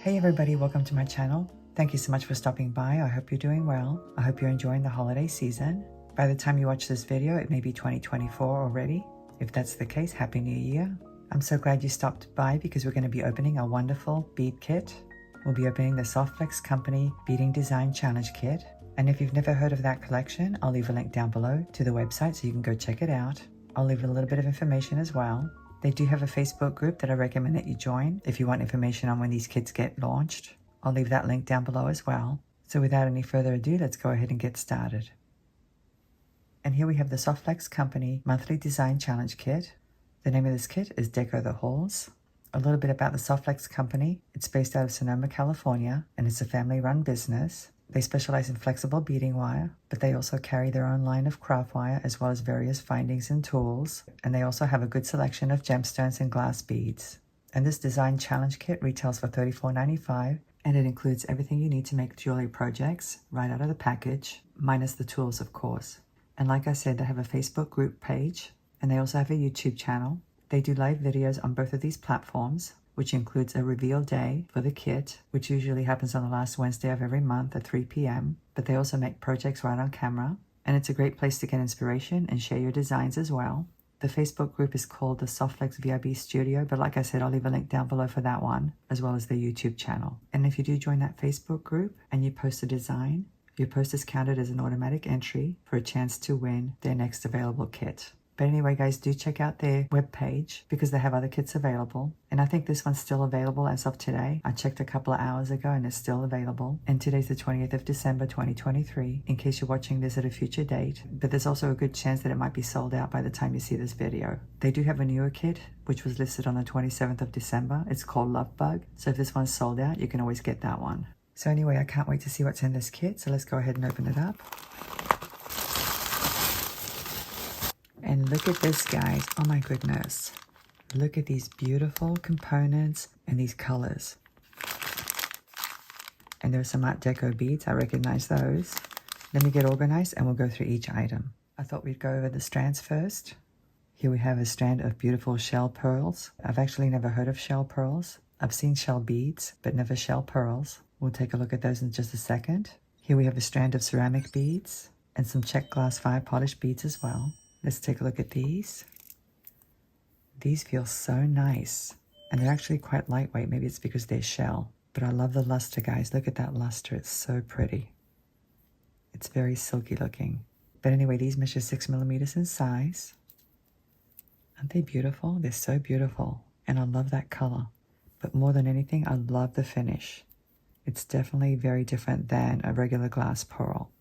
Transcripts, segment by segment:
Hey everybody, welcome to my channel. Thank you so much for stopping by. I hope you're doing well. I hope you're enjoying the holiday season. By the time you watch this video, it may be 2024 already. If that's the case, Happy New Year. I'm so glad you stopped by because we're going to be opening a wonderful bead kit. We'll be opening the Softflex Company Beading Design Challenge Kit. And if you've never heard of that collection, I'll leave a link down below to the website so you can go check it out. I'll leave a little bit of information as well. They do have a Facebook group that I recommend that you join if you want information on when these kits get launched. I'll leave that link down below as well. So without any further ado, let's go ahead and get started. And here we have the Softflex Company Monthly Design Challenge Kit. The name of this kit is Deco the Halls. A little bit about the Softflex Company. It's based out of Sonoma, California, and it's a family-run business. They specialize in flexible beading wire, but they also carry their own line of craft wire as well as various findings and tools. And they also have a good selection of gemstones and glass beads. And this design challenge kit retails for $34.95, and it includes everything you need to make jewelry projects right out of the package, minus the tools, of course. And like I said, they have a Facebook group page, and they also have a YouTube channel. They do live videos on both of these platforms, which includes a reveal day for the kit, which usually happens on the last Wednesday of every month at 3 p.m. But they also make projects right on camera, and it's a great place to get inspiration and share your designs as well. The Facebook group is called the Softflex VIB Studio, but like I said, I'll leave a link down below for that one, as well as their YouTube channel. And if you do join that Facebook group and you post a design, your post is counted as an automatic entry for a chance to win their next available kit. But anyway, guys, do check out their webpage because they have other kits available. And I think this one's still available as of today. I checked a couple of hours ago and it's still available. And today's the 20th of December, 2023, in case you're watching this at a future date. But there's also a good chance that it might be sold out by the time you see this video. They do have a newer kit, which was listed on the 27th of December. It's called Love Bug. So if this one's sold out, you can always get that one. So anyway, I can't wait to see what's in this kit. So let's go ahead and open it up. And look at this, guys. Oh my goodness. Look at these beautiful components and these colors. And there's some Art Deco beads. I recognize those. Let me get organized and we'll go through each item. I thought we'd go over the strands first. Here we have a strand of beautiful shell pearls. I've actually never heard of shell pearls. I've seen shell beads, but never shell pearls. We'll take a look at those in just a second. Here we have a strand of ceramic beads and some checked glass fire polished beads as well. Let's take a look at these. These feel so nice. And they're actually quite lightweight. Maybe it's because they're shell. But I love the luster, guys. Look at that luster. It's so pretty. It's very silky looking. But anyway, these measure 6 millimeters in size. Aren't they beautiful? They're so beautiful. And I love that color. But more than anything, I love the finish. It's definitely very different than a regular glass pearl.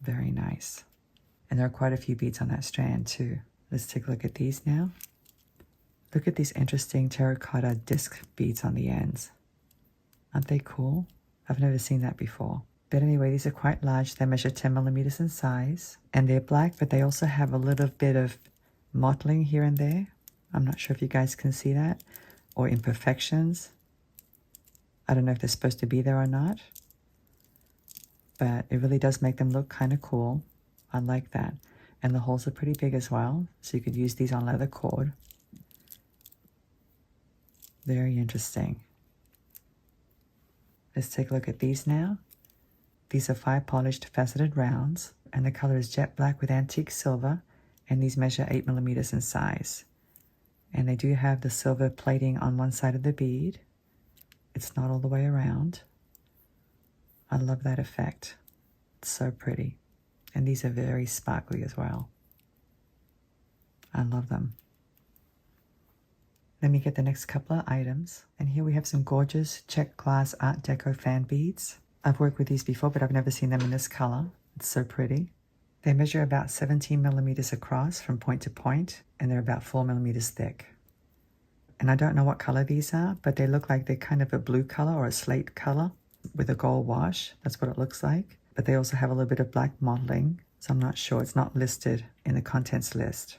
Very nice. And there are quite a few beads on that strand too. Let's take a look at these now. Look at these interesting terracotta disc beads on the ends. Aren't they cool? I've never seen that before. But anyway, these are quite large. They measure 10 millimeters in size. And they're black, but they also have a little bit of mottling here and there. I'm not sure if you guys can see that. Or imperfections. I don't know if they're supposed to be there or not. But it really does make them look kind of cool. I like that. And the holes are pretty big as well, so you could use these on leather cord. Very interesting. Let's take a look at these now. These are fire polished faceted rounds, and the color is jet black with antique silver, and these measure 8 millimeters in size. And they do have the silver plating on one side of the bead. It's not all the way around. I love that effect. It's so pretty. And these are very sparkly as well. I love them. Let me get the next couple of items. And here we have some gorgeous checked glass Art Deco fan beads. I've worked with these before, but I've never seen them in this color. It's so pretty. They measure about 17 millimeters across from point to point, and they're about 4 millimeters thick. And I don't know what color these are, but they look like they're kind of a blue color or a slate color with a gold wash. That's what it looks like. But they also have a little bit of black mottling, so I'm not sure. It's not listed in the contents list.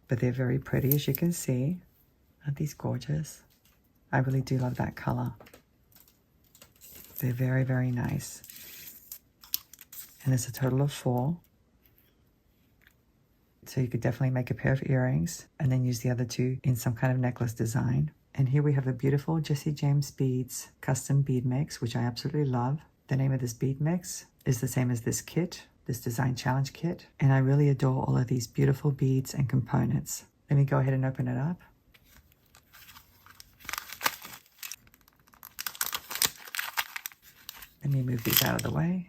But they're very pretty, as you can see. Aren't these gorgeous? I really do love that color. They're very, very nice. And there's a total of 4. So you could definitely make a pair of earrings and then use the other 2 in some kind of necklace design. And here we have a beautiful Jesse James Beads custom bead mix, which I absolutely love. The name of this bead mix is the same as this kit, this design challenge kit. And I really adore all of these beautiful beads and components. Let me go ahead and open it up. Let me move these out of the way.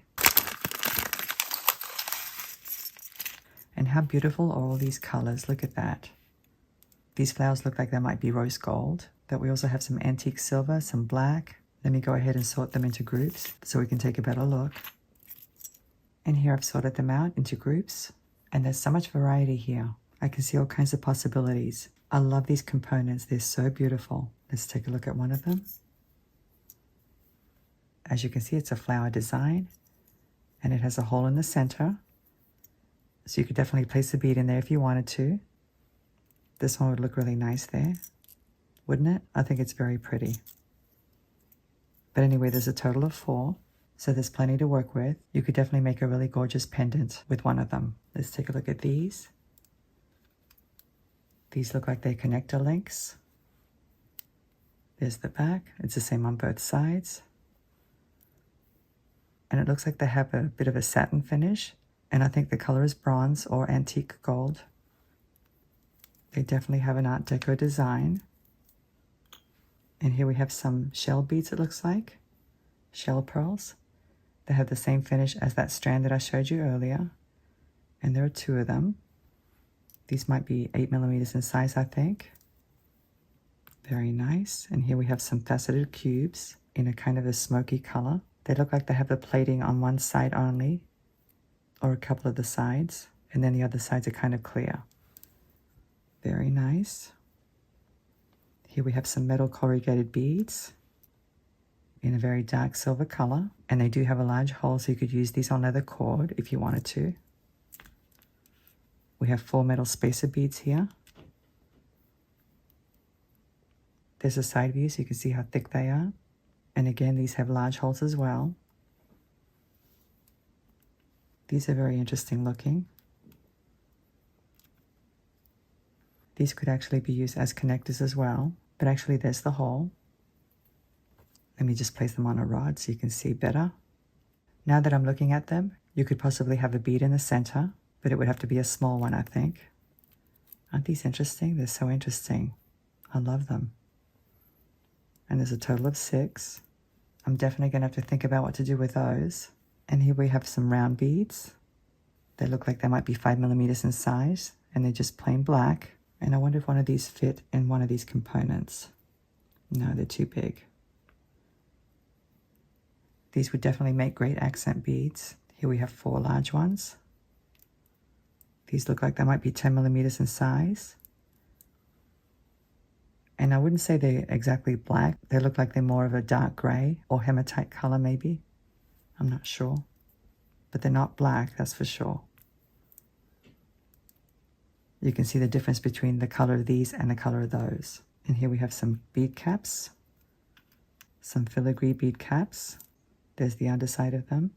And how beautiful are all these colors. Look at that. These flowers look like they might be rose gold. But we also have some antique silver, some black. Let me go ahead and sort them into groups so we can take a better look. And here I've sorted them out into groups. And there's so much variety here. I can see all kinds of possibilities. I love these components. They're so beautiful. Let's take a look at one of them. As you can see, it's a flower design. And it has a hole in the center. So you could definitely place a bead in there if you wanted to. This one would look really nice there, wouldn't it? I think it's very pretty. But anyway, there's a total of 4, so there's plenty to work with. You could definitely make a really gorgeous pendant with one of them. Let's take a look at these. These look like they're connector links. There's the back. It's the same on both sides. And it looks like they have a bit of a satin finish, and I think the color is bronze or antique gold. They definitely have an Art Deco design. And here we have some shell beads, it looks like. Shell pearls. They have the same finish as that strand that I showed you earlier. And there are 2 of them. These might be 8mm in size, I think. Very nice. And here we have some faceted cubes in a kind of a smoky color. They look like they have the plating on one side only, or a couple of the sides. And then the other sides are kind of clear. Very nice. Here we have some metal corrugated beads in a very dark silver color. And they do have a large hole, so you could use these on leather cord if you wanted to. We have 4 metal spacer beads here. There's a side view so you can see how thick they are. And again, these have large holes as well. These are very interesting looking. These could actually be used as connectors as well, but actually there's the hole. Let me just place them on a rod so you can see better. Now that I'm looking at them, you could possibly have a bead in the center, but it would have to be a small one, I think. Aren't these interesting? They're so interesting. I love them. And there's a total of 6. I'm definitely going to have to think about what to do with those. And here we have some round beads. They look like they might be 5mm in size, and they're just plain black. And I wonder if one of these fit in one of these components. No, they're too big. These would definitely make great accent beads. Here we have 4 large ones. These look like they might be 10mm in size. And I wouldn't say they're exactly black. They look like they're more of a dark gray or hematite color maybe. I'm not sure. But they're not black, that's for sure. You can see the difference between the color of these and the color of those. And here we have some bead caps. Some filigree bead caps. There's the underside of them.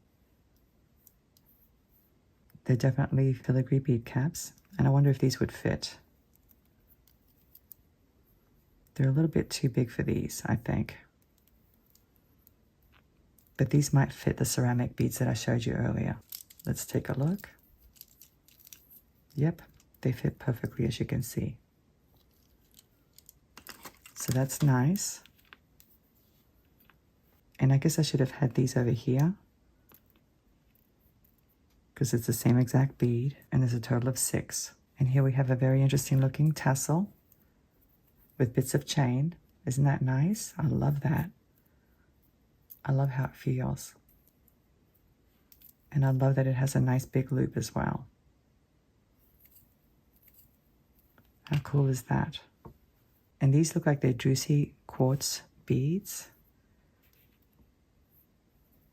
They're definitely filigree bead caps. And I wonder if these would fit. They're a little bit too big for these, I think. But these might fit the ceramic beads that I showed you earlier. Let's take a look. Yep, they fit perfectly, as you can see. So that's nice. And I guess I should have had these over here, because it's the same exact bead, and there's a total of 6. And here we have a very interesting looking tassel with bits of chain. Isn't that nice? I love that. I love how it feels. And I love that it has a nice big loop as well. How cool is that? And these look like they're juicy quartz beads.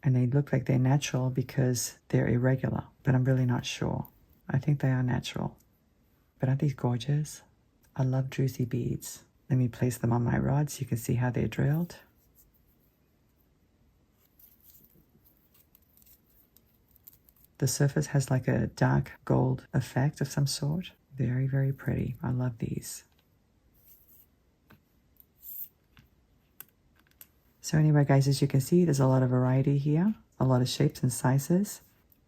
And they look like they're natural because they're irregular, but I'm really not sure. I think they are natural. But aren't these gorgeous? I love juicy beads. Let me place them on my rod so you can see how they're drilled. The surface has like a dark gold effect of some sort. Very, very pretty. I love these. So anyway, guys, as you can see, there's a lot of variety here, a lot of shapes and sizes,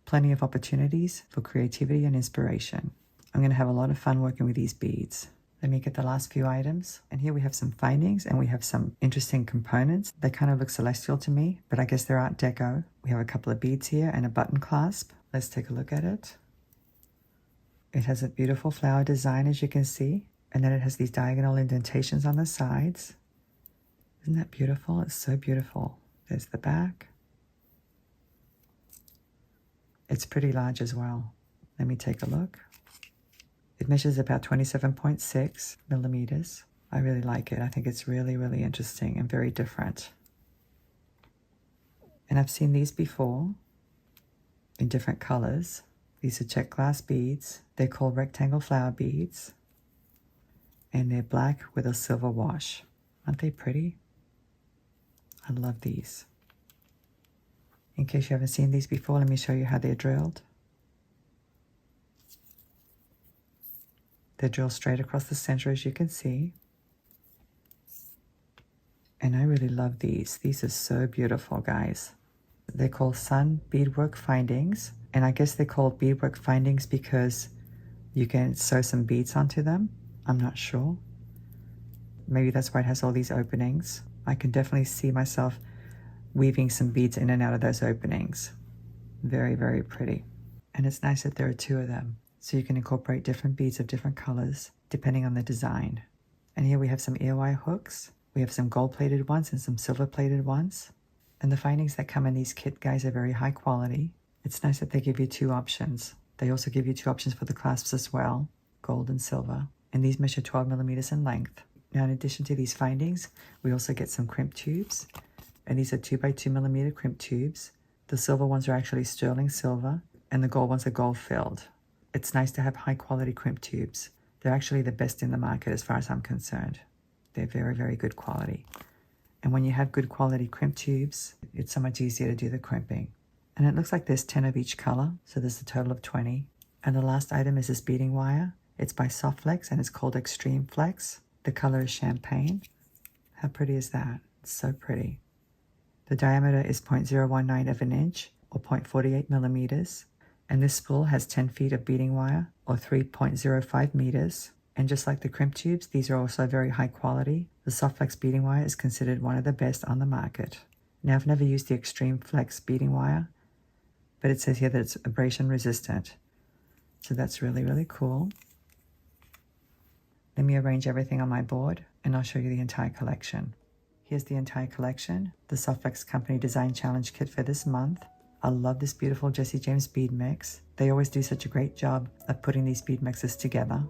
plenty of opportunities for creativity and inspiration. I'm going to have a lot of fun working with these beads. Let me get the last few items. And here we have some findings and we have some interesting components. They kind of look celestial to me, but I guess they're Art Deco. We have a couple of beads here and a button clasp. Let's take a look at it. It has a beautiful flower design, as you can see. And then it has these diagonal indentations on the sides. Isn't that beautiful? It's so beautiful. There's the back. It's pretty large as well. Let me take a look. It measures about 27.6 millimeters. I really like it. I think it's really, really interesting and very different. And I've seen these before in different colors. These are check glass beads. They're called rectangle flower beads. And they're black with a silver wash. Aren't they pretty? I love these. In case you haven't seen these before, let me show you how they're drilled. They're drilled straight across the center, as you can see. And I really love these. These are so beautiful, guys. They're called Sun Beadwork Findings. And I guess they're called beadwork findings because you can sew some beads onto them. I'm not sure. Maybe that's why it has all these openings. I can definitely see myself weaving some beads in and out of those openings. Very, very pretty. And it's nice that there are two of them. So you can incorporate different beads of different colors depending on the design. And here we have some earwire hooks. We have some gold-plated ones and some silver-plated ones. And the findings that come in these kit, guys, are very high quality. It's nice that they give you two options. They also give you two options for the clasps as well, gold and silver. And these measure 12 millimeters in length. Now, in addition to these findings, we also get some crimp tubes. And these are 2 by 2 millimeter crimp tubes. The silver ones are actually sterling silver, and the gold ones are gold filled. It's nice to have high quality crimp tubes. They're actually the best in the market as far as I'm concerned. They're very, very good quality. And when you have good quality crimp tubes, it's so much easier to do the crimping. And it looks like there's 10 of each color, so there's a total of 20. And the last item is this beading wire. It's by Soft Flex and it's called Extreme Flex. The color is champagne. How pretty is that? It's so pretty. The diameter is 0.019 of an inch or 0.48 millimeters. And this spool has 10 feet of beading wire or 3.05 meters. And just like the crimp tubes, these are also very high quality. The Soft Flex beading wire is considered one of the best on the market. Now, I've never used the Extreme Flex beading wire, but it says here that it's abrasion resistant. So that's really, really cool. Let me arrange everything on my board and I'll show you the entire collection. Here's the entire collection, the Soft Flex Company Design Challenge Kit for this month. I love this beautiful Jesse James bead mix. They always do such a great job of putting these bead mixes together.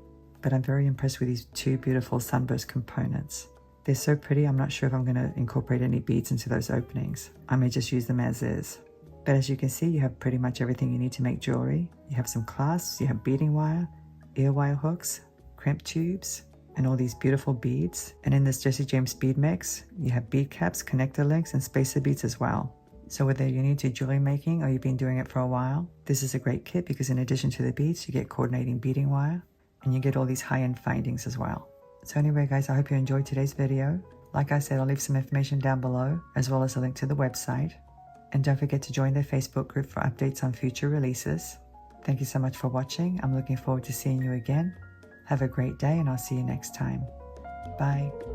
But I'm very impressed with these two beautiful sunburst components. They're so pretty, I'm not sure if I'm going to incorporate any beads into those openings. I may just use them as is. But as you can see, you have pretty much everything you need to make jewelry. You have some clasps, you have beading wire, ear wire hooks, crimp tubes, and all these beautiful beads. And in this Jesse James bead mix, you have bead caps, connector links, and spacer beads as well. So whether you're new to jewelry making or you've been doing it for a while, this is a great kit because in addition to the beads, you get coordinating beading wire and you get all these high-end findings as well. So anyway, guys, I hope you enjoyed today's video. Like I said, I'll leave some information down below as well as a link to the website. And don't forget to join their Facebook group for updates on future releases. Thank you so much for watching. I'm looking forward to seeing you again. Have a great day and I'll see you next time. Bye.